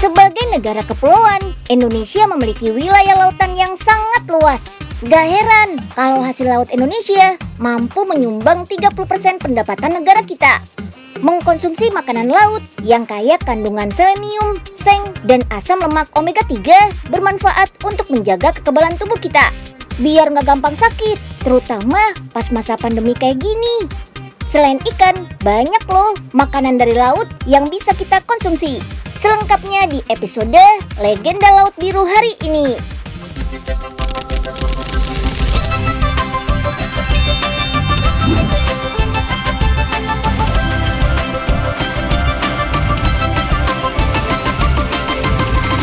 Sebagai negara kepulauan, Indonesia memiliki wilayah lautan yang sangat luas. Gak heran kalau hasil laut Indonesia mampu menyumbang 30% pendapatan negara kita. Mengkonsumsi makanan laut yang kaya kandungan selenium, seng, dan asam lemak omega 3 bermanfaat untuk menjaga kekebalan tubuh kita. Biar gak gampang sakit, terutama pas masa pandemi kayak gini. Selain ikan, banyak loh makanan dari laut yang bisa kita konsumsi. Selengkapnya di episode Legenda Laut Biru hari ini.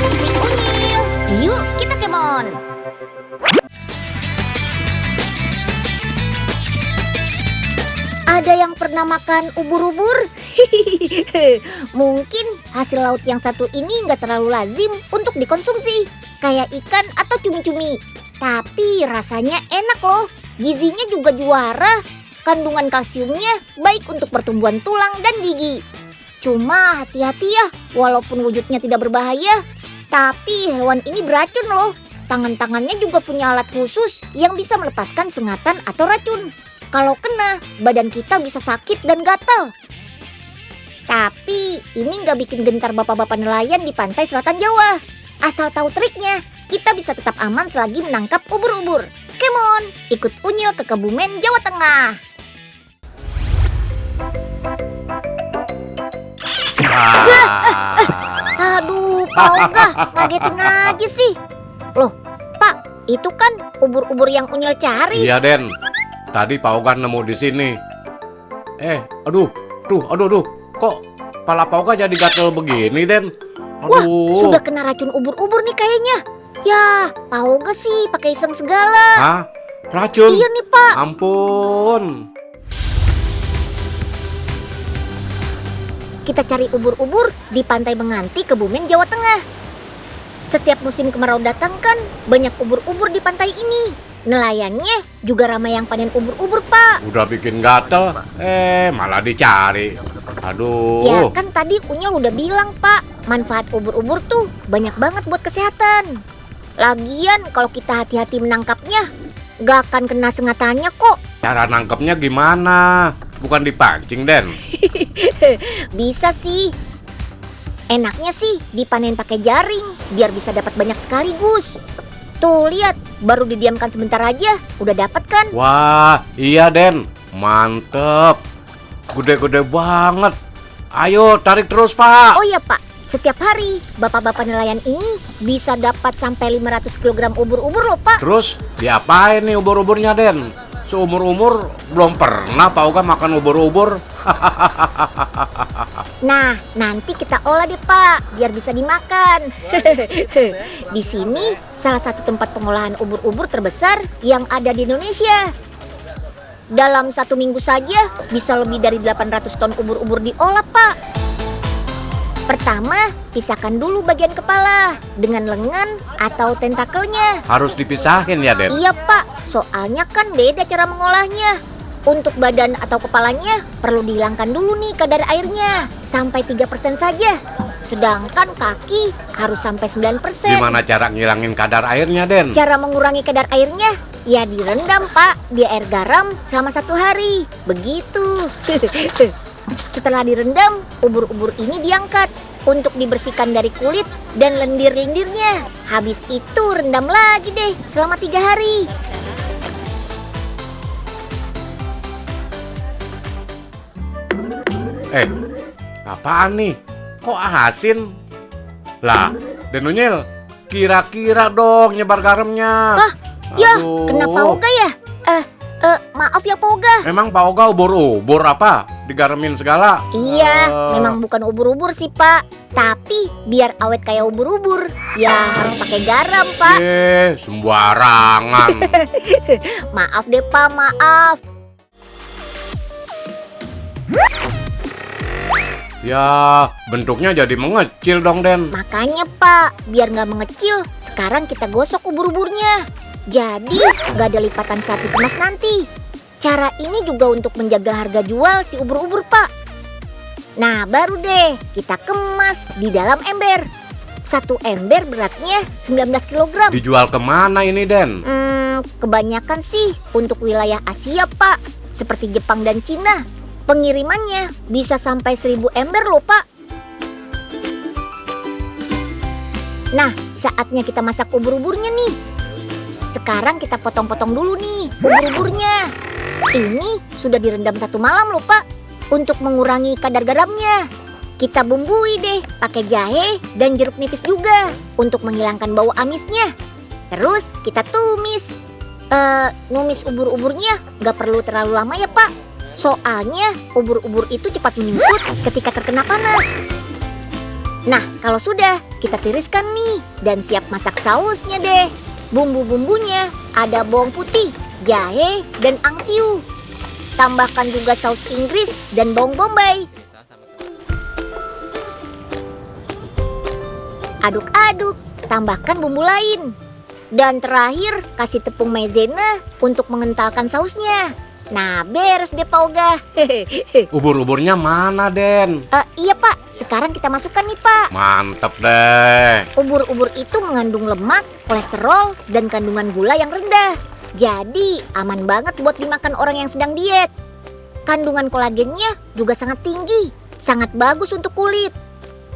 Si Unyil, yuk kita kemon. Ada yang pernah makan ubur-ubur? Mungkin hasil laut yang satu ini nggak terlalu lazim untuk dikonsumsi, kayak ikan atau cumi-cumi. Tapi rasanya enak loh, gizinya juga juara. Kandungan kalsiumnya baik untuk pertumbuhan tulang dan gigi. Cuma hati-hati ya, walaupun wujudnya tidak berbahaya, tapi hewan ini beracun loh. Tangan-tangannya juga punya alat khusus yang bisa melepaskan sengatan atau racun. Kalau kena, badan kita bisa sakit dan gatal. Tapi ini nggak bikin gentar bapak-bapak nelayan di pantai selatan Jawa. Asal tahu triknya, kita bisa tetap aman selagi menangkap ubur-ubur. Come on, ikut Unyil ke Kebumen, Jawa Tengah. Aduh, Pak Oga, ngagetin aja sih. Loh, Pak, itu kan ubur-ubur yang Unyil cari. Iya, Den. Tadi Pak Oga nemu di sini. Aduh. Kok kepala Pak Oga jadi gatel begini, Den? Aduh. Wah, sudah kena racun ubur-ubur nih kayaknya. Ya, Pak Oga sih pakai iseng segala. Hah? Racun? Iya nih, Pak. Ampun. Kita cari ubur-ubur di Pantai Menganti, Kebumen, Jawa Tengah. Setiap musim kemarau datang kan banyak ubur-ubur di pantai ini. Nelayannya juga ramai yang panen ubur-ubur, Pak. Udah bikin gatel, malah dicari. Aduh. Ya kan tadi Unyil udah bilang, Pak, manfaat ubur-ubur tuh banyak banget buat kesehatan. Lagian kalau kita hati-hati menangkapnya, gak akan kena sengatannya kok. Cara nangkepnya gimana? Bukan dipancing, Den? Bisa sih. Enaknya sih dipanen pakai jaring, biar bisa dapat banyak sekaligus. Tuh lihat, baru didiamkan sebentar aja, udah dapat kan? Wah, iya, Den. Mantep. Gede-gede banget. Ayo, tarik terus, Pak. Oh iya, Pak, setiap hari bapak-bapak nelayan ini bisa dapat sampai 500 kg ubur-ubur loh, Pak. Terus diapain nih ubur-uburnya, Den? Seumur-umur belum pernah Pak Oga makan ubur-ubur. Nah, nanti kita olah deh, Pak, biar bisa dimakan. Di sini salah satu tempat pengolahan ubur-ubur terbesar yang ada di Indonesia. Dalam 1 minggu saja bisa lebih dari 800 ton ubur-ubur diolah, Pak. Pertama, pisahkan dulu bagian kepala dengan lengan atau tentakelnya. Harus dipisahin ya, Den? Iya, Pak, soalnya kan beda cara mengolahnya. Untuk badan atau kepalanya perlu dihilangkan dulu nih kadar airnya, sampai 3% saja. Sedangkan kaki harus sampai 9%. Gimana cara ngilangin kadar airnya, Den? Cara mengurangi kadar airnya, ya direndam, Pak, di air garam selama 1 hari. Begitu. Setelah direndam, ubur-ubur ini diangkat untuk dibersihkan dari kulit dan lendir-lendirnya. Habis itu rendam lagi deh selama 3 hari. Apaan nih? Kok asin? Lah, Den Unyil, kira-kira dong nyebar garamnya. Ya, kenapa Oga ya? Maaf ya, Pak Oga. Memang Pak Oga ubur-ubur apa? Digaremin segala? Iya, memang bukan ubur-ubur sih, Pak. Tapi biar awet kayak ubur-ubur, ya harus pakai garam, Pak. Sembarangan. Maaf deh, Pak, maaf. Ya, bentuknya jadi mengecil dong, Den. Makanya, Pak, biar nggak mengecil, sekarang kita gosok ubur-uburnya. Jadi, nggak ada lipatan saat dikemas nanti. Cara ini juga untuk menjaga harga jual si ubur-ubur, Pak. Nah, baru deh kita kemas di dalam ember. Satu ember beratnya 19 kg. Dijual kemana ini, Den? Kebanyakan sih untuk wilayah Asia, Pak. Seperti Jepang dan Cina. Pengirimannya bisa sampai 1000 ember loh, Pak. Nah, saatnya kita masak ubur-uburnya nih. Sekarang kita potong-potong dulu nih ubur-uburnya. Ini sudah direndam 1 malam loh, Pak. Untuk mengurangi kadar garamnya. Kita bumbui deh pakai jahe dan jeruk nipis juga untuk menghilangkan bau amisnya. Terus kita tumis. Numis ubur-uburnya gak perlu terlalu lama ya, Pak. Soalnya ubur-ubur itu cepat menyusut ketika terkena panas. Nah, kalau sudah, kita tiriskan nih dan siap masak sausnya deh. Bumbu-bumbunya ada bawang putih, jahe, dan angsiu. Tambahkan juga saus Inggris dan bawang bombay. Aduk-aduk, tambahkan bumbu lain. Dan terakhir, kasih tepung maizena untuk mengentalkan sausnya. Nah, beres deh Pak Oga. Ubur-uburnya mana, Den? Iya Pak, sekarang kita masukkan nih Pak. Mantep deh. Ubur-ubur itu mengandung lemak, kolesterol, dan kandungan gula yang rendah. Jadi aman banget buat dimakan orang yang sedang diet. Kandungan kolagennya juga sangat tinggi, sangat bagus untuk kulit.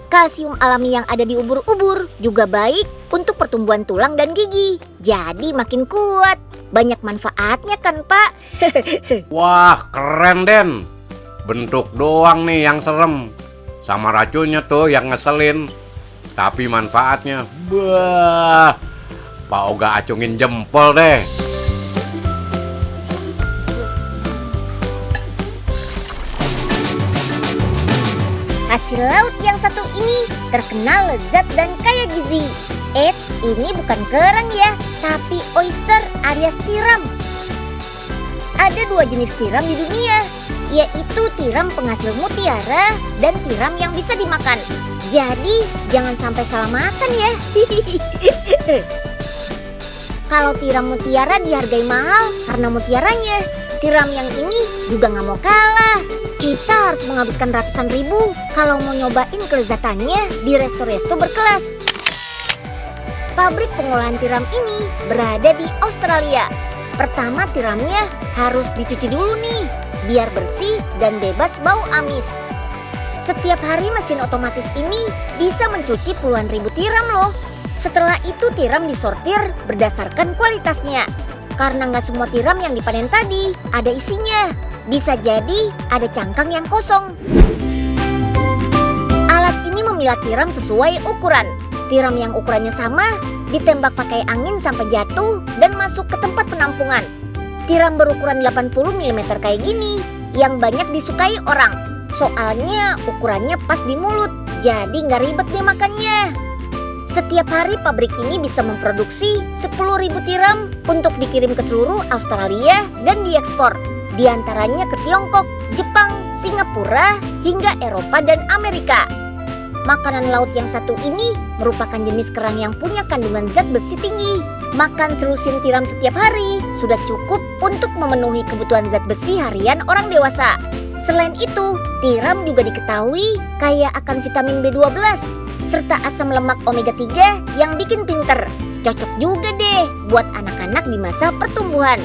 Kalsium alami yang ada di ubur-ubur juga baik untuk pertumbuhan tulang dan gigi. Jadi makin kuat. Banyak manfaatnya kan Pak? Wah, keren, Den. Bentuk doang nih yang serem. Sama racunnya tuh yang ngeselin. Tapi manfaatnya, wah, Pak Oga acungin jempol deh. Hasil laut yang satu ini terkenal lezat dan kaya gizi. Ini bukan kerang ya, tapi oyster alias tiram. Ada 2 jenis tiram di dunia, yaitu tiram penghasil mutiara dan tiram yang bisa dimakan. Jadi jangan sampai salah makan ya. Kalau tiram mutiara dihargai mahal karena mutiaranya. Tiram yang ini juga nggak mau kalah. Kita harus menghabiskan ratusan ribu kalau mau nyobain kelezatannya di resto-resto berkelas. Pabrik pengolahan tiram ini berada di Australia. Pertama tiramnya harus dicuci dulu nih, biar bersih dan bebas bau amis. Setiap hari mesin otomatis ini bisa mencuci puluhan ribu tiram loh. Setelah itu tiram disortir berdasarkan kualitasnya. Karena nggak semua tiram yang dipanen tadi ada isinya. Bisa jadi ada cangkang yang kosong. Alat ini memilah tiram sesuai ukuran. Tiram yang ukurannya sama ditembak pakai angin sampai jatuh dan masuk ke tempat penampungan. Tiram berukuran 80 mm kayak gini yang banyak disukai orang. Soalnya ukurannya pas di mulut, jadi nggak ribet deh makannya. Setiap hari pabrik ini bisa memproduksi 10.000 tiram untuk dikirim ke seluruh Australia dan diekspor. Di antaranya ke Tiongkok, Jepang, Singapura, hingga Eropa dan Amerika. Makanan laut yang satu ini merupakan jenis kerang yang punya kandungan zat besi tinggi. Makan selusin tiram setiap hari sudah cukup untuk memenuhi kebutuhan zat besi harian orang dewasa. Selain itu, tiram juga diketahui kaya akan vitamin B12 serta asam lemak omega 3 yang bikin pinter. Cocok juga deh buat anak-anak di masa pertumbuhan.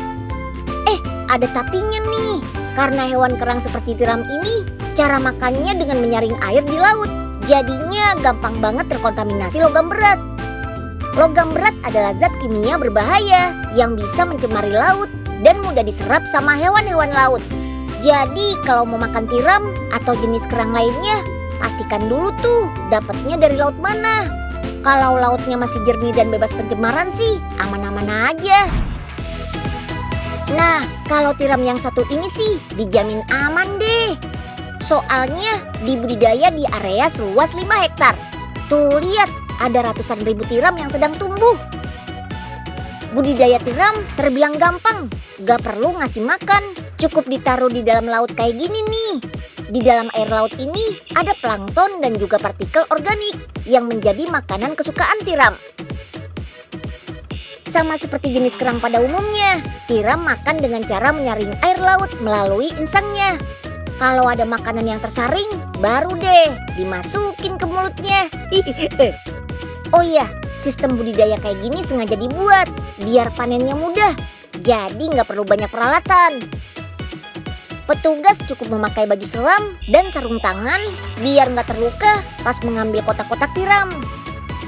Ada tapinya nih. Karena hewan kerang seperti tiram ini, cara makannya dengan menyaring air di laut. Jadinya gampang banget terkontaminasi logam berat. Logam berat adalah zat kimia berbahaya yang bisa mencemari laut dan mudah diserap sama hewan-hewan laut. Jadi kalau mau makan tiram atau jenis kerang lainnya, pastikan dulu tuh dapatnya dari laut mana. Kalau lautnya masih jernih dan bebas pencemaran sih, aman-aman aja. Nah, kalau tiram yang satu ini sih dijamin aman deh. Soalnya dibudidaya di area seluas 5 hektar. Tuh lihat, ada ratusan ribu tiram yang sedang tumbuh. Budidaya tiram terbilang gampang, gak perlu ngasih makan, cukup ditaruh di dalam laut kayak gini nih. Di dalam air laut ini ada plankton dan juga partikel organik yang menjadi makanan kesukaan tiram. Sama seperti jenis kerang pada umumnya, tiram makan dengan cara menyaring air laut melalui insangnya. Kalau ada makanan yang tersaring, baru deh dimasukin ke mulutnya. Oh iya, sistem budidaya kayak gini sengaja dibuat biar panennya mudah. Jadi nggak perlu banyak peralatan. Petugas cukup memakai baju selam dan sarung tangan biar nggak terluka pas mengambil kotak-kotak tiram.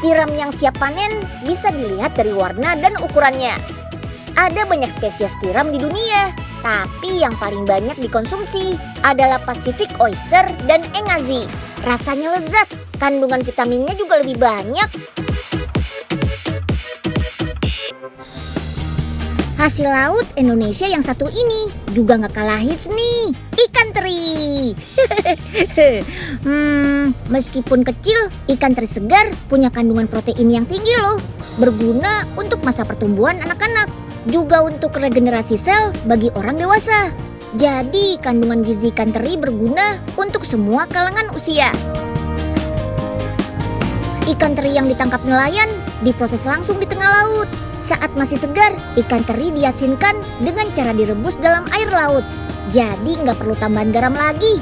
Tiram yang siap panen bisa dilihat dari warna dan ukurannya. Ada banyak spesies tiram di dunia, tapi yang paling banyak dikonsumsi adalah Pacific oyster dan engazi. Rasanya lezat, kandungan vitaminnya juga lebih banyak. Hasil laut Indonesia yang satu ini juga nggak kalah hits nih, ikan teri. Meskipun kecil, ikan teri segar punya kandungan protein yang tinggi loh. Berguna untuk masa pertumbuhan anak-anak, juga untuk regenerasi sel bagi orang dewasa. Jadi kandungan gizi ikan teri berguna untuk semua kalangan usia. Ikan teri yang ditangkap nelayan diproses langsung di tengah laut. Saat masih segar, ikan teri diasinkan dengan cara direbus dalam air laut. Jadi nggak perlu tambahan garam lagi.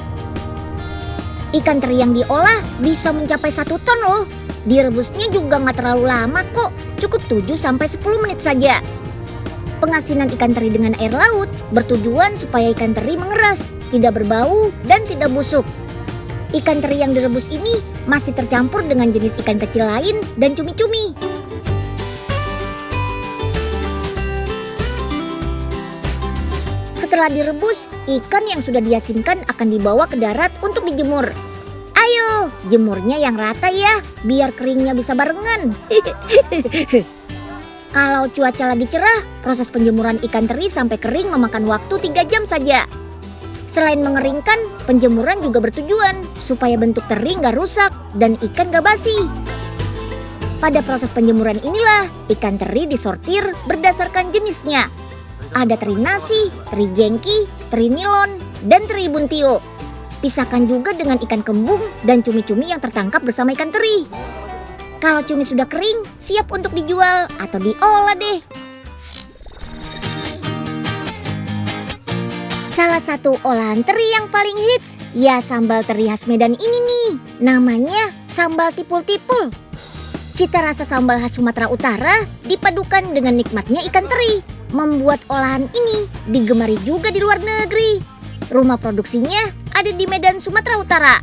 Ikan teri yang diolah bisa mencapai 1 ton loh. Direbusnya juga nggak terlalu lama kok, cukup 7-10 menit saja. Pengasinan ikan teri dengan air laut bertujuan supaya ikan teri mengeras, tidak berbau, dan tidak busuk. Ikan teri yang direbus ini masih tercampur dengan jenis ikan kecil lain dan cumi-cumi. Setelah direbus, ikan yang sudah diasinkan akan dibawa ke darat untuk dijemur. Ayo, jemurnya yang rata ya, biar keringnya bisa barengan. Kalau cuaca lagi cerah, proses penjemuran ikan teri sampai kering memakan waktu 3 jam saja. Selain mengeringkan, penjemuran juga bertujuan supaya bentuk teri nggak rusak dan ikan nggak basi. Pada proses penjemuran inilah, ikan teri disortir berdasarkan jenisnya. Ada teri nasi, teri jengki, teri nilon, dan teri buntio. Pisahkan juga dengan ikan kembung dan cumi-cumi yang tertangkap bersama ikan teri. Kalau cumi sudah kering, siap untuk dijual atau diolah deh. Salah satu olahan teri yang paling hits, ya sambal teri khas Medan ini nih. Namanya sambal tipul-tipul. Cita rasa sambal khas Sumatera Utara dipadukan dengan nikmatnya ikan teri. Membuat olahan ini digemari juga di luar negeri. Rumah produksinya ada di Medan, Sumatera Utara.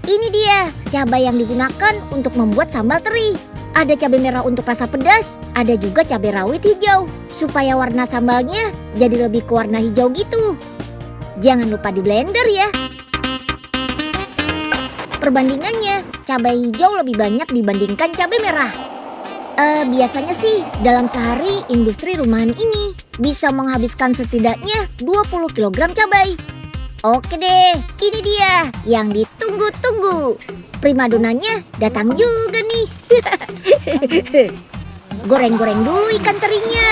Ini dia cabai yang digunakan untuk membuat sambal teri. Ada cabai merah untuk rasa pedas, ada juga cabai rawit hijau, supaya warna sambalnya jadi lebih ke warna hijau gitu. Jangan lupa di blender ya. Perbandingannya, cabai hijau lebih banyak dibandingkan cabai merah. Biasanya sih dalam sehari industri rumahan ini bisa menghabiskan setidaknya 20 kg cabai. Oke deh, ini dia yang ditunggu-tunggu. Primadonanya datang juga nih. Goreng-goreng dulu ikan terinya.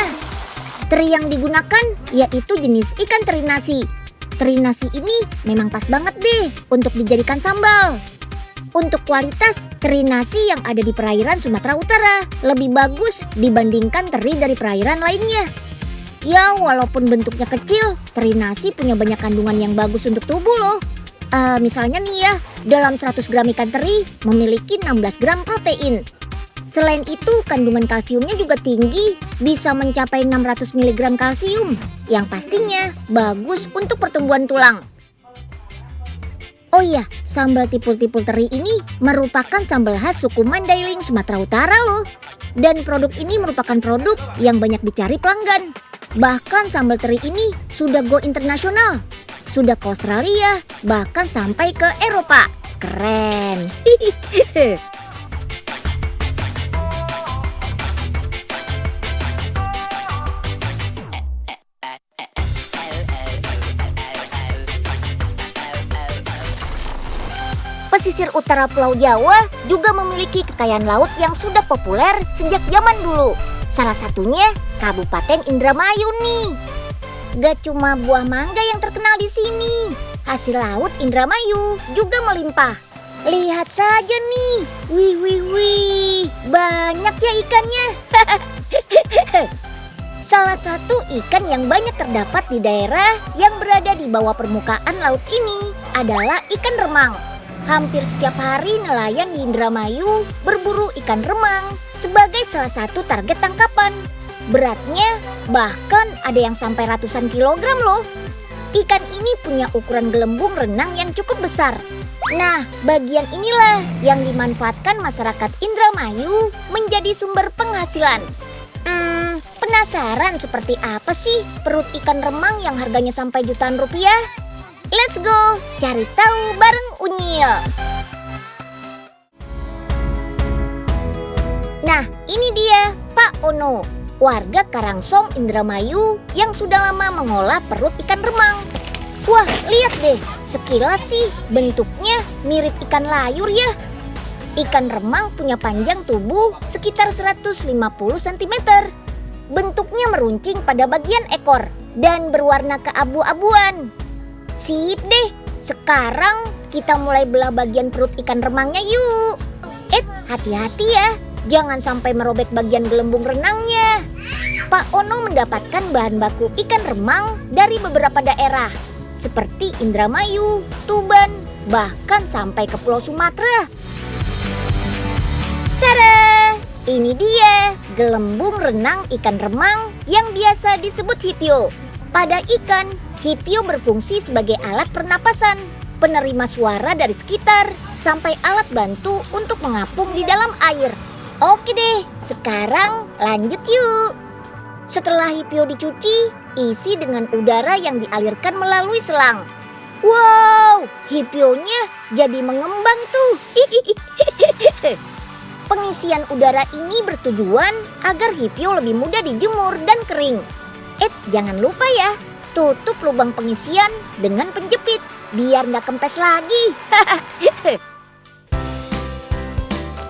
Teri yang digunakan yaitu jenis ikan teri nasi. Teri nasi ini memang pas banget deh untuk dijadikan sambal. Untuk kualitas, teri nasi yang ada di perairan Sumatera Utara lebih bagus dibandingkan teri dari perairan lainnya. Ya, walaupun bentuknya kecil, teri nasi punya banyak kandungan yang bagus untuk tubuh loh. Misalnya nih ya, dalam 100 gram ikan teri memiliki 16 gram protein. Selain itu, kandungan kalsiumnya juga tinggi, bisa mencapai 600 mg kalsium, yang pastinya bagus untuk pertumbuhan tulang. Oh iya, sambal tipul-tipul teri ini merupakan sambal khas suku Mandailing, Sumatera Utara loh. Dan produk ini merupakan produk yang banyak dicari pelanggan. Bahkan sambal teri ini sudah go internasional. Sudah ke Australia, bahkan sampai ke Eropa. Keren. Pesisir utara Pulau Jawa juga memiliki kekayaan laut yang sudah populer sejak zaman dulu. Salah satunya Kabupaten Indramayu nih. Gak cuma buah mangga yang terkenal di sini, hasil laut Indramayu juga melimpah. Lihat saja nih, wih, banyak ya ikannya. Salah satu ikan yang banyak terdapat di daerah yang berada di bawah permukaan laut ini adalah ikan remang. Hampir setiap hari nelayan di Indramayu berburu ikan remang sebagai salah satu target tangkapan. Beratnya bahkan ada yang sampai ratusan kilogram loh. Ikan ini punya ukuran gelembung renang yang cukup besar. Nah, bagian inilah yang dimanfaatkan masyarakat Indramayu menjadi sumber penghasilan. Penasaran seperti apa sih perut ikan remang yang harganya sampai jutaan rupiah? Let's go, cari tahu bareng Unyil. Nah, ini dia Pak Ono, warga Karangsong, Indramayu yang sudah lama mengolah perut ikan remang. Wah, lihat deh, sekilas sih bentuknya mirip ikan layur ya. Ikan remang punya panjang tubuh sekitar 150 cm. Bentuknya meruncing pada bagian ekor dan berwarna keabu-abuan. Sip deh, sekarang kita mulai belah bagian perut ikan remangnya yuk. Hati-hati ya, jangan sampai merobek bagian gelembung renangnya. Pak Ono mendapatkan bahan baku ikan remang dari beberapa daerah, seperti Indramayu, Tuban, bahkan sampai ke Pulau Sumatera. Tada! Ini dia gelembung renang ikan remang yang biasa disebut hipio. Pada ikan, hipio berfungsi sebagai alat pernapasan, penerima suara dari sekitar, sampai alat bantu untuk mengapung di dalam air. Oke deh, sekarang lanjut yuk. Setelah hipio dicuci, isi dengan udara yang dialirkan melalui selang. Wow, hipionya jadi mengembang tuh. Pengisian udara ini bertujuan agar hipio lebih mudah dijemur dan kering. Jangan lupa ya, tutup lubang pengisian dengan penjepit biar nggak kempes lagi.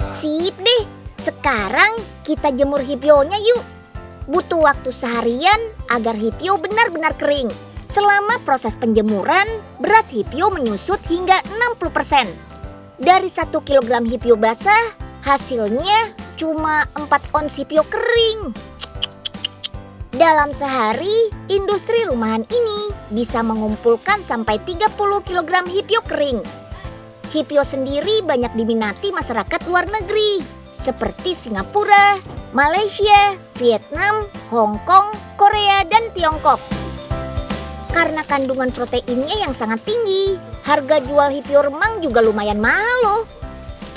Sip deh, sekarang kita jemur hipionya yuk. Butuh waktu seharian agar hipio benar-benar kering. Selama proses penjemuran, berat hipio menyusut hingga 60%. Dari 1 kg hipio basah, hasilnya cuma 4 ons hipio kering. Dalam sehari, industri rumahan ini bisa mengumpulkan sampai 30 kg hipio kering. Hipio sendiri banyak diminati masyarakat luar negeri, seperti Singapura, Malaysia, Vietnam, Hong Kong, Korea, dan Tiongkok. Karena kandungan proteinnya yang sangat tinggi, harga jual hipio remang juga lumayan mahal loh.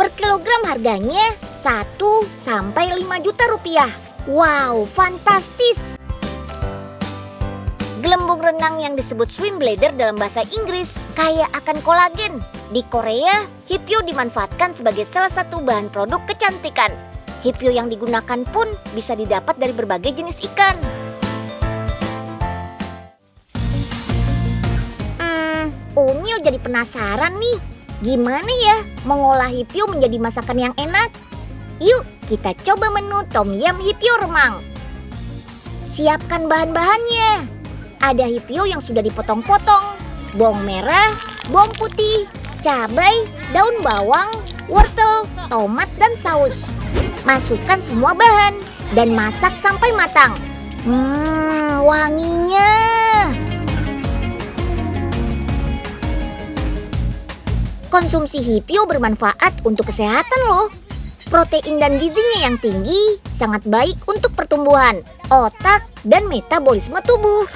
Per kilogram harganya 1 sampai 5 juta rupiah. Wow, fantastis! Gelembung renang yang disebut swim bladder dalam bahasa Inggris kaya akan kolagen. Di Korea, hipio dimanfaatkan sebagai salah satu bahan produk kecantikan. Hipio yang digunakan pun bisa didapat dari berbagai jenis ikan. Unyil jadi penasaran nih. Gimana ya mengolah hipio menjadi masakan yang enak? Yuk kita coba menu tom yum hipio remang. Siapkan bahan-bahannya. Ada hipio yang sudah dipotong-potong, bawang merah, bawang putih, cabai, daun bawang, wortel, tomat, dan saus. Masukkan semua bahan dan masak sampai matang. Wanginya. Konsumsi hipio bermanfaat untuk kesehatan loh. Protein dan gizinya yang tinggi sangat baik untuk pertumbuhan, otak, dan metabolisme tubuh.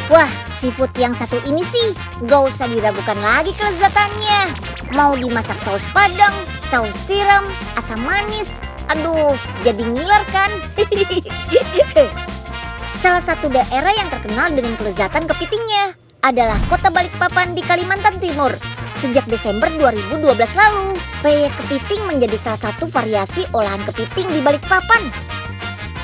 Wah, seafood yang satu ini sih gak usah diragukan lagi kelezatannya. Mau dimasak saus padang, saus tiram, asam manis. Aduh, jadi ngiler kan? Salah satu daerah yang terkenal dengan kelezatan kepitingnya adalah Kota Balikpapan di Kalimantan Timur. Sejak Desember 2012 lalu, peyek kepiting menjadi salah satu variasi olahan kepiting di Balikpapan.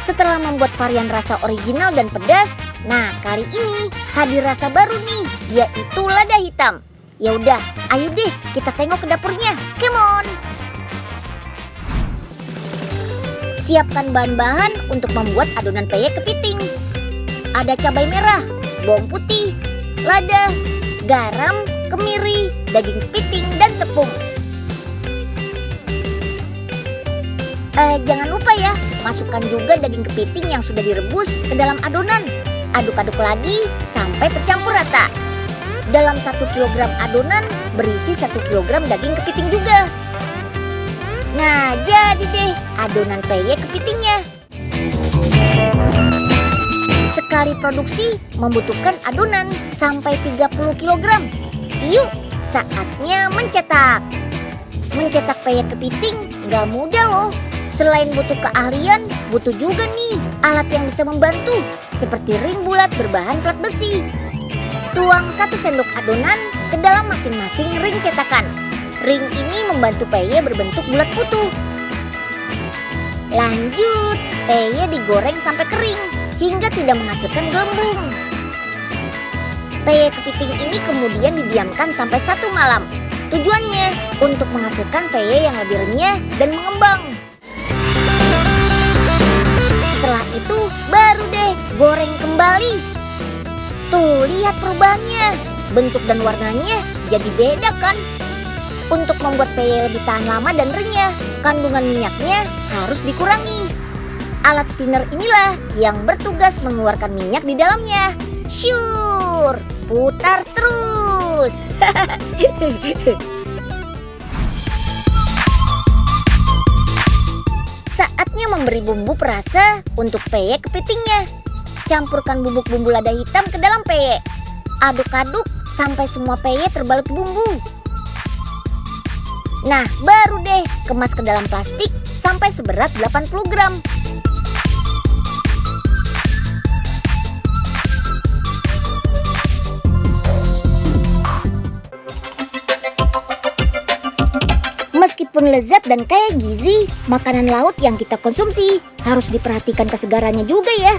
Setelah membuat varian rasa original dan pedas, nah kali ini hadir rasa baru nih, yaitu lada hitam. Ya udah, ayo deh kita tengok ke dapurnya. Come on. Siapkan bahan-bahan untuk membuat adonan peyek kepiting. Ada cabai merah, bawang putih, lada, garam, kemiri, daging kepiting, dan tepung. Jangan lupa ya, masukkan juga daging kepiting yang sudah direbus ke dalam adonan. Aduk-aduk lagi sampai tercampur rata. Dalam 1 kilogram adonan berisi 1 kilogram daging kepiting juga. Nah, jadi deh adonan peye kepitingnya. Sekali produksi membutuhkan adonan sampai 30 kilogram. Yuk, saatnya mencetak. Mencetak peye kepiting gak mudah loh. Selain butuh keahlian, butuh juga nih alat yang bisa membantu, seperti ring bulat berbahan plat besi. Tuang 1 sendok adonan ke dalam masing-masing ring cetakan. Ring ini membantu peye berbentuk bulat utuh. Lanjut, peye digoreng sampai kering hingga tidak menghasilkan gelembung. Peye kepiting ini kemudian didiamkan sampai 1 malam. Tujuannya untuk menghasilkan peye yang lebih renyah dan mengembang. Setelah itu baru deh goreng kembali. Tuh, lihat perubahannya. Bentuk dan warnanya jadi beda kan? Untuk membuat peye lebih tahan lama dan renyah, kandungan minyaknya harus dikurangi. Alat spinner inilah yang bertugas mengeluarkan minyak di dalamnya. Syur, putar terus. Saatnya memberi bumbu perasa untuk peye kepitingnya. Campurkan bubuk bumbu lada hitam ke dalam peye. Aduk-aduk sampai semua peye terbalut bumbu. Nah, baru deh kemas ke dalam plastik sampai seberat 80 gram. Meskipun lezat dan kaya gizi, makanan laut yang kita konsumsi harus diperhatikan kesegarannya juga ya.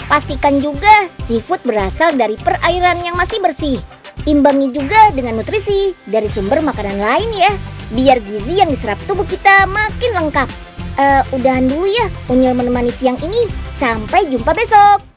Pastikan juga seafood berasal dari perairan yang masih bersih. Imbangi juga dengan nutrisi dari sumber makanan lain ya, biar gizi yang diserap tubuh kita makin lengkap. Udahan dulu ya Unyil menemani siang ini. Sampai jumpa besok.